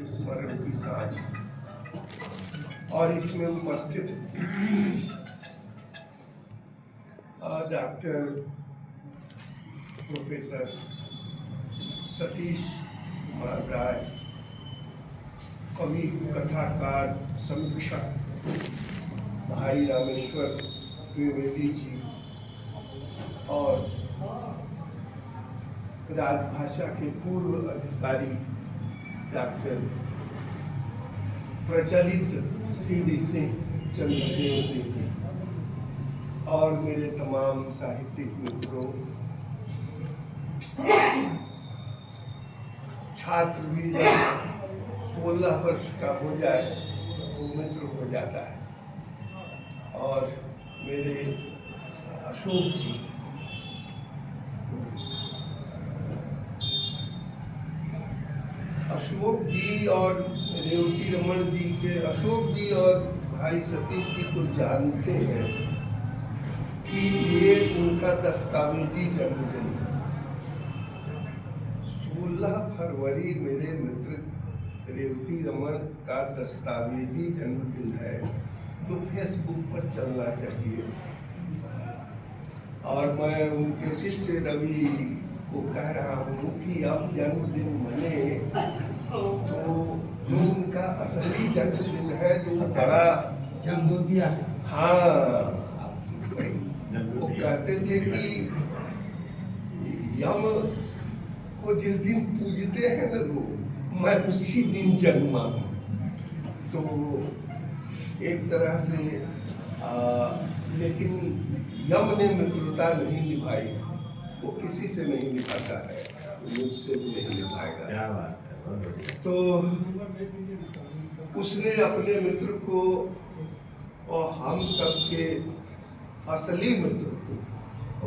स्मरण की सांझ और इसमें उपस्थित डॉक्टर प्रोफेसर सतीश कुमार राय, कवि कथाकार समीक्षक भाई रामेश्वर द्विवेदी जी और राजभाषा के पूर्व अधिकारी डॉक्टर प्रचलित CD सिंह चंद्रदेव सिंह जी और मेरे तमाम साहित्यिक मित्रों, छात्र भी जब 16 वर्ष का हो जाए तो मित्र हो जाता है। और मेरे अशोक जी, और रेवती रमन जी के, अशोक जी और भाई सतीश जी को जानते हैं कि ये उनका दस्तावेजी जन्मदिन है। 16 फरवरी मेरे मित्र रेवती रमन का दस्तावेजी जन्मदिन है, तो फेसबुक पर चलना चाहिए। और मैं उनके शिष्य रवि को कह रहा हूँ कि अब जन्मदिन मने तो जो उनका असली जन्मदिन है, जो बड़ा जमदूतिया, हाँ, वो कहते थे कि यम को जिस दिन पूजते हैं ना लोग, मैं उसी दिन जन्मा हूँ। तो एक तरह से लेकिन यम ने मित्रता नहीं निभाई, वो किसी से नहीं निभाता है, मुझसे भी नहीं निभाएगा। क्या बात है। तो उसने अपने मित्र को और हम सब के असली मित्र को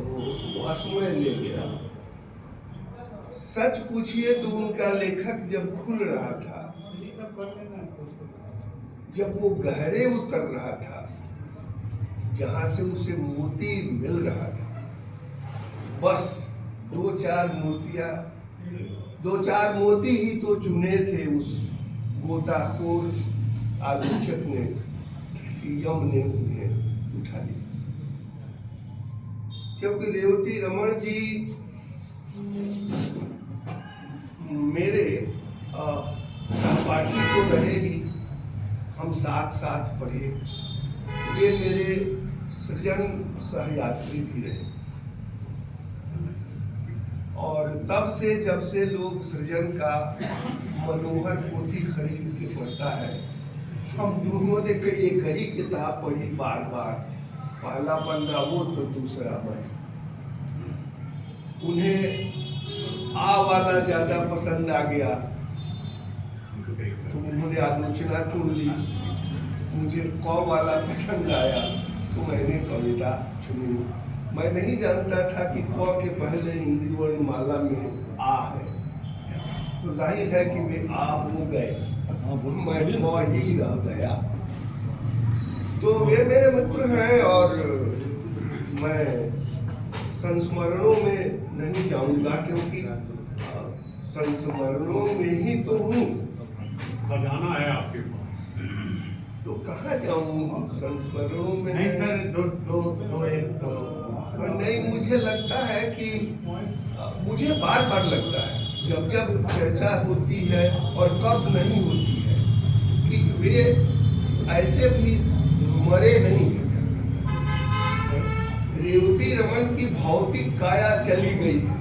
वो असमय ले गया। सच पूछिए तो उनका लेखक जब खुल रहा था, जब वो गहरे उतर रहा था, जहाँ से उसे मोती मिल रहा था, बस दो चार मोती ही तो चुने थे उस गोताखोर आलोचक ने कि यम ने उन्हें उठा लिया। क्योंकि रेवती रमन जी मेरे सहपाठी तो रहे ही, हम साथ साथ पढ़े, वे मेरे सृजन सहयात्री भी रहे। और तब से जब से लोग सृजन का मनोहर पोथी खरीद के पढ़ता है, हम दोनों ने एक ही किताब पढ़ी बार बार, पहला पन्ना वो तो दूसरा मैं। उन्हें आ वाला ज्यादा पसंद आ गया तो उन्होंने आलोचना चुन ली, मुझे क वाला पसंद आया तो मैंने कविता चुनी। मैं नहीं जानता था कि क के पहले हिंदी वर्णमाला में आ है, तो जाहिर है कि वे आ हो गए, मैं क ही रह गया। तो वे मेरे मित्र हैं और मैं संस्मरणों में नहीं जाऊंगा, क्योंकि संस्मरणों में ही तो हूँ। खजाना है आपके पास, तो कहाँ जाऊँ संस्मरणों में? नहीं सर, दो एक नहीं, मुझे लगता है कि मुझे बार बार लगता है जब जब चर्चा होती है और कब नहीं होती है कि वे ऐसे भी मरे नहीं। रेवती रमन की भौतिक काया चली गई है,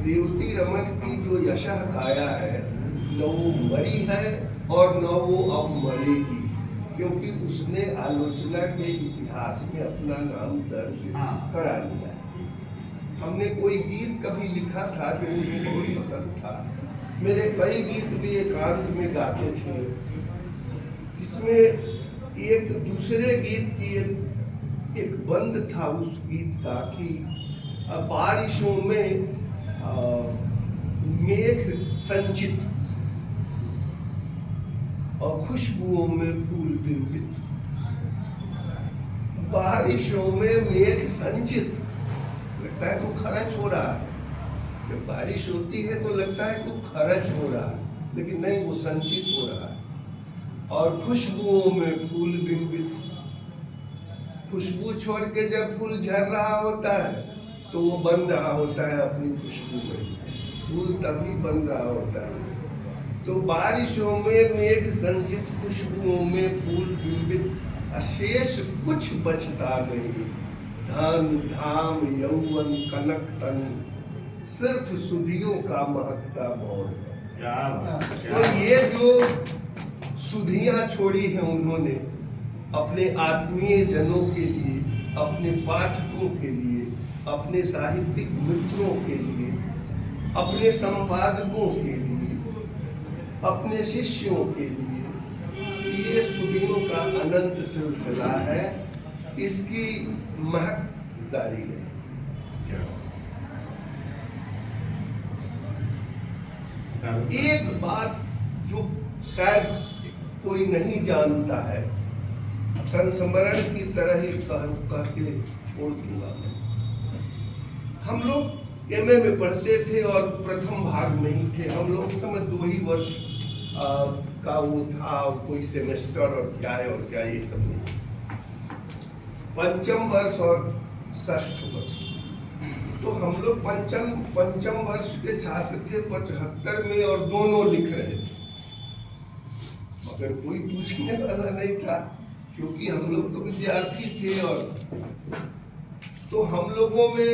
रेवती रमन की जो यशः काया है न वो मरी है और न वो अब मरेगी, क्योंकि उसने आलोचना के इतिहास में अपना नाम दर्ज करा लिया। हमने कोई गीत कभी लिखा था जो उन्हें बहुत पसंद था, मेरे कई गीत भी एकांत में गाते थे, जिसमें एक दूसरे गीत की एक बंद था उस गीत का कि बारिशों में मेघ संचित और खुशबुओं में फूल बिंबित। बारिशों में मेघ संचित, लगता है तो खर्च हो रहा है। जब बारिश होती है तो लगता है तो खर्च हो रहा है, लेकिन नहीं, वो संचित हो रहा है। और खुशबुओं में फूल बिंबित, खुशबू छोड़ के जब फूल झड़ रहा होता है तो वो बन रहा होता है अपनी खुशबू में, फूल तभी बन रहा होता है। तो बारिशों में मेघ संचित, खुशबुओं में फूल बिंबित, अशेष कुछ बचता नहीं, धन धाम यौवन कनक तन, सिर्फ सुधियों का महकता मौन। क्या बात, क्या तो ये जो सुधियां छोड़ी हैं उन्होंने अपने आत्मीय जनों के लिए, अपने पाठकों के लिए, अपने साहित्यिक मित्रों के लिए, अपने संपादकों के लिए, अपने शिष्यों के लिए, ये सुधियों का अनंत सिलसिला है, इसकी महक जारी है। क्या एक बात जो शायद कोई नहीं जानता है, संस्मरण की तरह ही कह के छोड़ दूंगा मैं। हम लोग एमए में पढ़ते थे और प्रथम भाग में ही थे हम लोग, समय 2 ही वर्ष का वो था, कोई सेमेस्टर और क्या है और क्या, ये सब नहीं। पंचम वर्ष और षष्ठ वर्ष, तो हम लोग पंचम वर्ष के छात्र थे 75 में, और दोनों लिख रहे थे, मगर कोई पूछने वाला नहीं था क्योंकि हम लोग तो विद्यार्थी थे। और तो हम लोगों में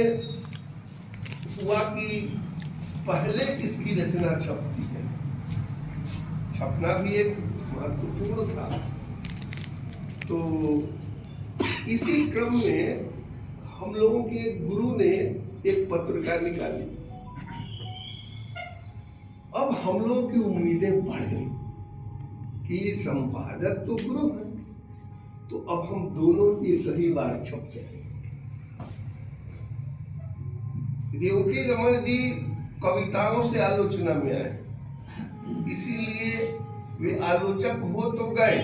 हुआ कि पहले किसकी रचना छपती है, छपना भी एक महत्वपूर्ण था। तो इसी क्रम में हम लोगों के गुरु ने एक पत्रिका निकाली। अब हम लोगों की उम्मीदें बढ़ गई कि संपादक तो गुरु है, तो अब हम दोनों एक ही बार छप जाएंगे। रेवती रमन जी कविताओं से आलोचना में आए, इसीलिए वे आलोचक हो तो गए,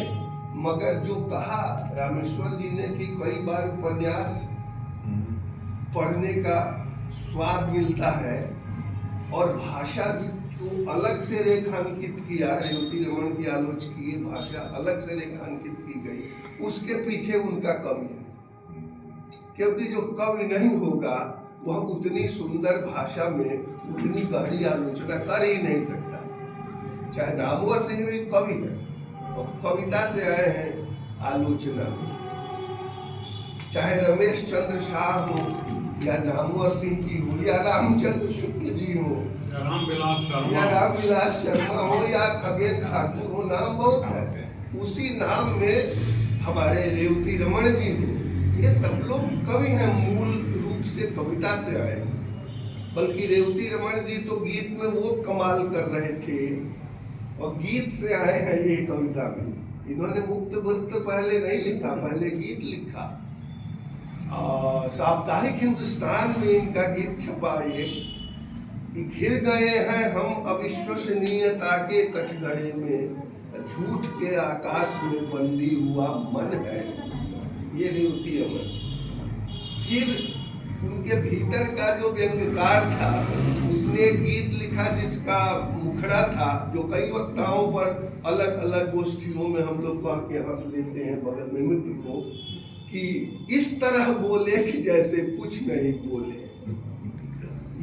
मगर जो कहा रामेश्वर जी ने कि कई बार उपन्यास पढ़ने का स्वाद मिलता है, और भाषा जो अलग से रेखांकित किया, रेवती रमन की आलोचकीय भाषा अलग से रेखांकित की गई, उसके पीछे उनका कवि है। क्योंकि जो कवि नहीं होगा वह उतनी सुंदर भाषा में उतनी गहरी आलोचना कर ही नहीं सकता। चाहे नामवर सिंह भी कवि है, और कविता से आए हैं आलोचना में, चाहे रमेश चंद्र शाह हो या नामवर सिंह जी हो या रामचंद्र शुक्ल जी हो या रामविलास शर्मा हो या खगेन ठाकुर हो, नाम बहुत है। उसी नाम में हमारे रेवती रमन जी हो, ये सब लोग कवि हैं, मूल रूप से कविता से आए। बल्कि रेवती रमन जी तो गीत में वो कमाल कर रहे थे, और गीत से आए हैं ये कविता में। इन्होंने मुक्त वृत्त पहले नहीं लिखा, पहले गीत लिखा। साप्ताहिक हिंदुस्तान में इनका गीत छपा ये, घिर गए हैं हम अविश्वसनीयता के कठघरे में, झूठ के आकाश में बंदी हुआ मन है, ये रेवती रमन। फिर उनके भीतर का जो व्यंग्यकार था, उसने एक गीत लिखा जिसका मुखड़ा था, जो कई वक्ताओं पर अलग अलग गोष्ठियों में हम लोग कह के हंस लेते हैं बगल में मित्र को, कि इस तरह बोले कि जैसे कुछ नहीं बोले।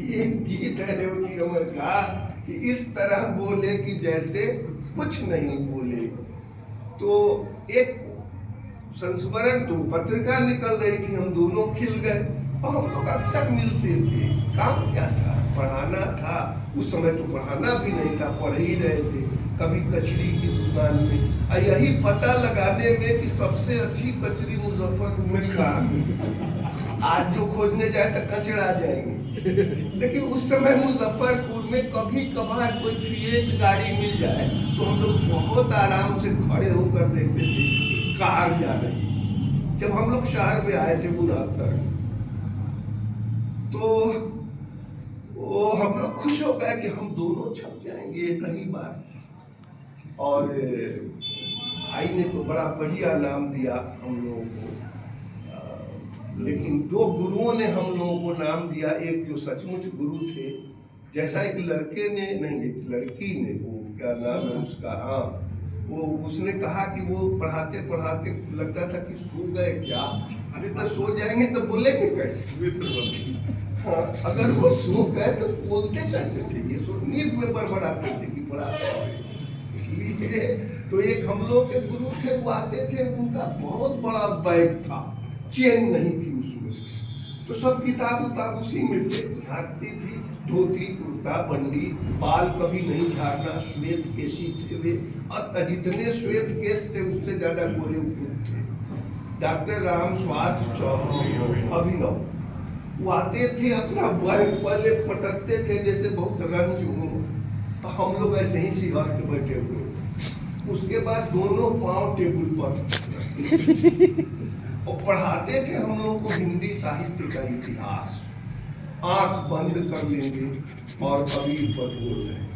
ये गीत है रेवती रमन का, कि इस तरह बोले कि जैसे कुछ नहीं बोले। तो एक संस्मरण, तो पत्रिका निकल रही थी, हम दोनों खिल गए, और हम लोग अक्सर मिलते थे। काम क्या था? पढ़ाना था। उस समय तो पढ़ाना भी नहीं था, पढ़ ही रहे थे, कभी कचरी की दुकान में, और यही पता लगाने में कि सबसे अच्छी कचरी मुजफ्फरपुर में कहाँ है। आज जो खोजने जाए तो कचरा जाएंगे, लेकिन उस समय मुजफ्फरपुर में कभी कभार कोई फिएट गाड़ी मिल जाए तो हम लोग बहुत आराम से खड़े होकर देखते थे कार जा रही। जब हम लोग शहर में आए थे 69, तो वो हम लोग खुश हो गए कि हम दोनों छप जाएंगे एक ही बार। और भाई ने तो बड़ा बढ़िया नाम दिया हम लोगों को, लेकिन 2 गुरुओं ने हम लोगों को नाम दिया। एक जो सचमुच गुरु थे, जैसा एक लड़के ने नहीं, एक लड़की ने, वो क्या नाम है उसका, हाँ, वो उसने कहा कि वो पढ़ाते पढ़ाते लगता था कि सो गए क्या, अरे तो सो जाएंगे तो बोलेंगे कैसे। हाँ, अगर वो सो गए तो बोलते कैसे थे, ये सो नींद में बड़बड़ाते थे कि पढ़ाते थे। इसलिए तो एक हम लोग के गुरु थे, वो आते थे, उनका बहुत बड़ा बैग था, चेन नहीं थी उसमें, तो सब किताब उताब उसी में से झांकती थी, धोती कुर्ता बंडी, बाल कभी नहीं झाड़ना, श्वेत केशी थे वे, और जितने श्वेत केश थे उससे ज्यादा गोरे बुद्ध थे। डॉक्टर राम स्वास्थ्य चौहान अभिनव, वो आते थे, अपना बैग पहले पटकते थे जैसे बहुत रंज हो, तो हम लोग ऐसे ही सिहार के बैठे हुए, उसके बाद दोनों पांव टेबल पर और पढ़ाते थे हम लोगों को हिंदी साहित्य का इतिहास, आंख बंद कर लेंगे और कबीर पर बोल रहे हैं।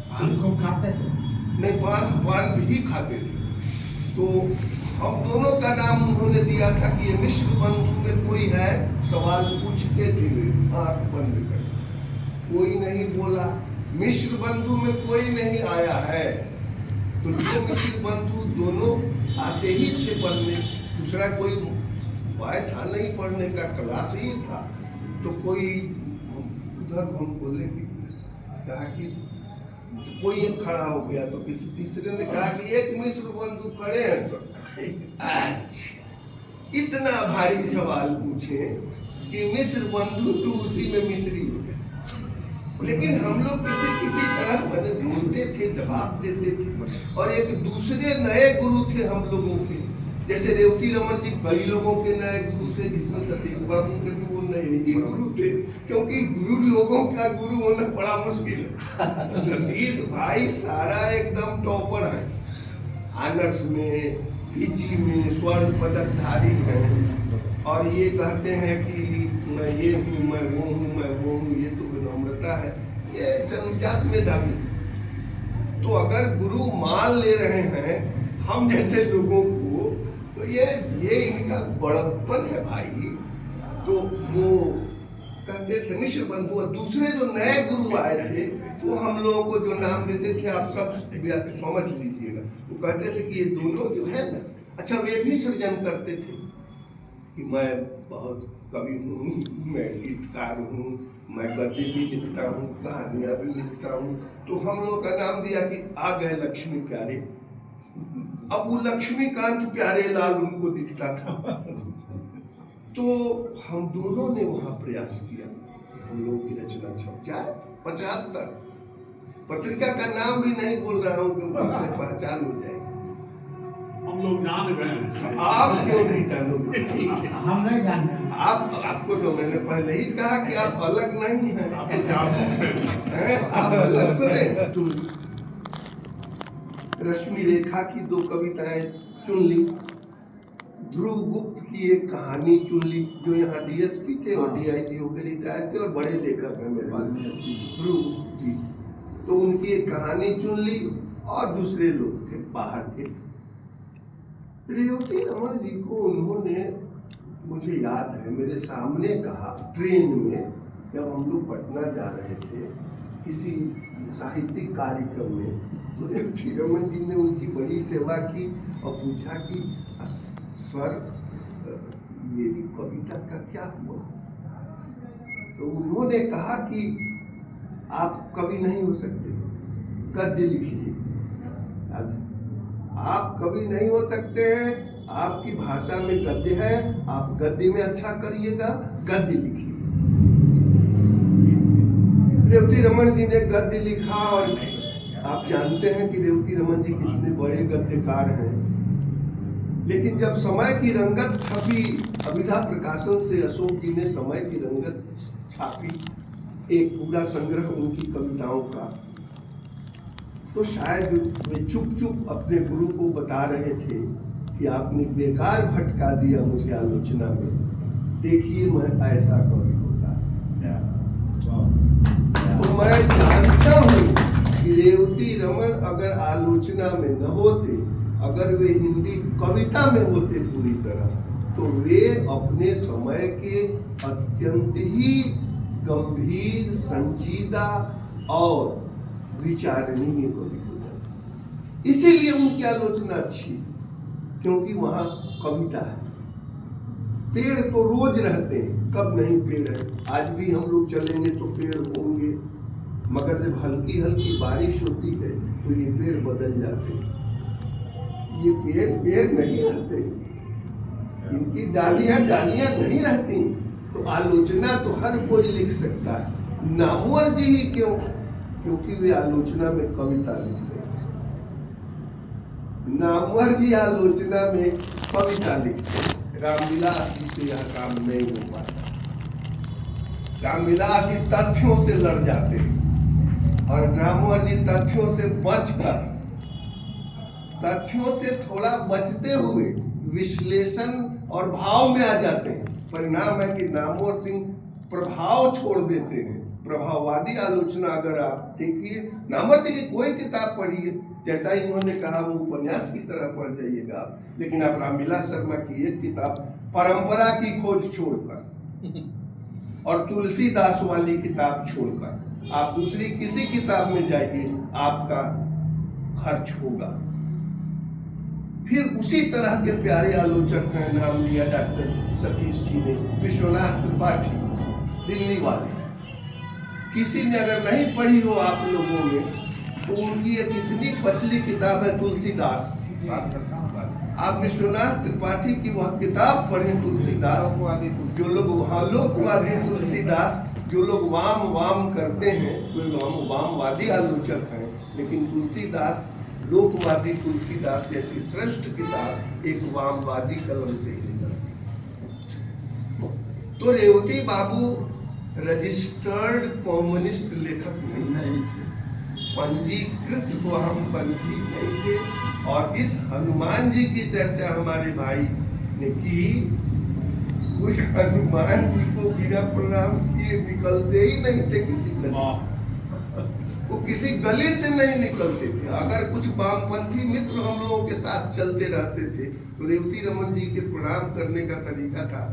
पान को खाते थे? नहीं, पान भी खाते थे। तो हम दोनों का नाम उन्होंने दिया था कि ये मिश्र बंधु में कोई है, सवाल पूछते थे वे आंख बंद कर, कोई नहीं बोला। मिश्र बंधु में कोई नहीं आया है, तो जो मिश्र बंधु दोनों आते ही थे पढ़ने, दूसरा कोई उपाय था नहीं पढ़ने का, क्लास ही था। तो कोई उधर हम बोले कि कहा कि कोई एक खड़ा हो गया, तो किसी तीसरे ने कहा कि एक मिश्र बंधु खड़े हैं सर। अच्छा, इतना भारी सवाल पूछे कि मिश्र बंधु तो उसी में मिश्री हो गए। लेकिन हम लोग किसी तरह बने बोलते थे, जवाब देते थे। और एक दूसरे नए गुरु थे हम लोगों के, जैसे रेवती रमन जी कई लोगों के नए गुरु थे, जिसमें सतीश बाबू के भी वो नए गुरु थे, क्योंकि गुरु लोगों का गुरु होना बड़ा मुश्किल है। सतीश भाई सारा एकदम टॉपर है, ऑनर्स में, पीजी में स्वर्ण पदक धारी हैं, और ये कहते हैं कि मैं ये हूँ, मैं वो हूँ, मैं वो हूँ। ये तो विनम्रता है, ये जन्मजात मेधावी। तो अगर गुरु मान ले रहे हैं हम जैसे लोगों को, तो ये इनका बड़प्पन है भाई। तो वो कहते थे मिश्र बंधु, और दूसरे जो नए गुरु आए थे वो हम लोगों को जो नाम देते थे, आप सब समझ लीजिएगा। वो कहते थे कि ये दोनों जो है ना, अच्छा वे भी सृजन करते थे कि मैं बहुत कवि हूँ, मैं गीतकार हूँ, मैं गद्य भी लिखता हूँ, कहानियाँ भी लिखता हूँ। तो हम लोग का नाम दिया कि आ गए लक्ष्मी प्यारे। अब वो लक्ष्मीकांत प्यारे लाल उनको दिखता था। तो हम दोनों ने वहाँ प्रयास किया कि हम लोग की रचना छप जाए। 75 पत्रिका का नाम भी नहीं बोल रहा हूँ क्योंकि उससे पहचान हो जाएगी। हम लोग जान गए। आप क्यों नहीं जानोगे? हम नहीं जानते। आपको तो मैंने पहले ही कहा कि आप अलग नहीं हैं। आप तो जासूस हैं। आप अलग तो नहीं। रश्मि रेखा की 2 कविताएं चुन ली, ध्रुव गुप्त की एक कहानी चुन ली, जो यहाँ डीएसपी थे और डीआईजी होकर रिटायर थे और बड़े लेखक हैं मेरे ध्रुव गुप्त जी। तो उनकी एक कहानी चुन ली, और दूसरे लोग थे बाहर के। रेवती रमन जी को उन्होंने, मुझे याद है, मेरे सामने कहा ट्रेन में, जब हम लोग पटना जा रहे थे किसी साहित्यिक कार्यक्रम में, तो रेवती रमन जी ने उनकी बड़ी सेवा की और पूछा कि सर मेरी कविता का क्या हुआ? तो उन्होंने कहा कि आप कवि नहीं हो सकते, गद्य लिखिए। आप कवि नहीं हो सकते हैं, आपकी भाषा में गद्य है, आप गद्य में अच्छा करिएगा, गद्य लिखिए। रेवती रमन जी ने गद्य लिखा, और आप जानते हैं कि रेवती रमन जी कितने बड़े गद्यकार हैं। लेकिन जब समय की रंगत छपी, अभिधा प्रकाशन से अशोक जी ने समय की रंगत छापी, एक पूरा संग्रह उनकी कविताओं का, तो शायद वे चुप चुप अपने गुरु को बता रहे थे कि आपने बेकार भटका दिया मुझे आलोचना में, देखिए मैं ऐसा कवि होता। तो मैं जानता हूँ कि रेवती रमन अगर आलोचना में न होते, अगर वे हिंदी कविता में होते पूरी तरह, तो वे अपने समय के अत्यंत ही गंभीर, संजीदा और विचारणीय कवि हो जाते। इसीलिए उनकी आलोचना अच्छी, क्योंकि वहां कविता है। पेड़ तो रोज रहते हैं, कब नहीं पेड़ है। आज भी हम लोग चलेंगे तो पेड़ होंगे, मगर जब हल्की हल्की बारिश होती है तो ये पेड़ बदल जाते हैं। ये पेड़ पेड़ नहीं रहते, इनकी डालियां डालियां नहीं रहती। तो आलोचना तो हर कोई लिख सकता है। नामवर जी ही क्यों? क्योंकि वे आलोचना में कविता लिखते हैं। नामवर जी आलोचना में कविता लिखते हैं। रामविलास जी से यह काम नहीं हो पाता। रामविलास जी तथ्यों से लड़ जाते हैं और नामवर जी तथ्यों से बचकर, तथ्यों से थोड़ा बचते हुए विश्लेषण और भाव में आ जाते हैं। परिणाम है कि नामवर सिंह प्रभाव छोड़ देते हैं। प्रभाववादी आलोचना अगर आप देखिए, नामवर सिंह की कोई किताब पढ़िए, जैसा इन्होंने कहा वो उपन्यास की तरह पढ़ जाइएगा आप। लेकिन आप रामविलास शर्मा की एक किताब परंपरा की खोज छोड़कर और तुलसीदास वाली किताब छोड़कर आप दूसरी किसी किताब में जाइए, आपका खर्च होगा। फिर उसी तरह के प्यारे आलोचक हैं, नाम लिया डॉक्टर सतीश जी ने, विश्वनाथ त्रिपाठी, दिल्ली वाले। किसी ने अगर नहीं पढ़ी हो आप लोगों में, तो उनकी एक इतनी पतली किताब है तुलसीदास। आप विश्वनाथ त्रिपाठी की वह किताब पढ़ें, तुलसीदास। जो लोग लोकवादी तुलसीदास, जो लोग वाम करते हैं, कोई वामवादी आलोचक हैं, लेकिन तुलसीदास, लोकवादी तुलसीदास जैसी श्रेष्ठ किताब एक वामवादी कलम से ही निकलती। तो रेवती बाबू रजिस्टर्ड कम्युनिस्ट लेखक नहीं थे, पंजीकृत वामपंथी नहीं थे। और इस हनुमान जी की चर्चा हमारे भाई ने की, उस हनुमान जी को बिना प्रणाम किए निकलते ही नहीं थे किसी गली से। वो किसी गली से नहीं निकलते थे। अगर कुछ वामपंथी मित्र हम लोगों के साथ चलते रहते थे तो रेवती रमन जी के प्रणाम करने का तरीका था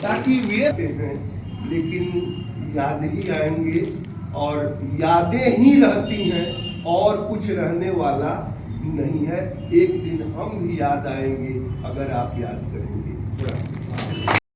ताकि वे हैं, लेकिन याद ही आएंगे और यादें ही रहती हैं और कुछ रहने वाला नहीं है। एक दिन हम भी याद आएंगे अगर आप याद करेंगे।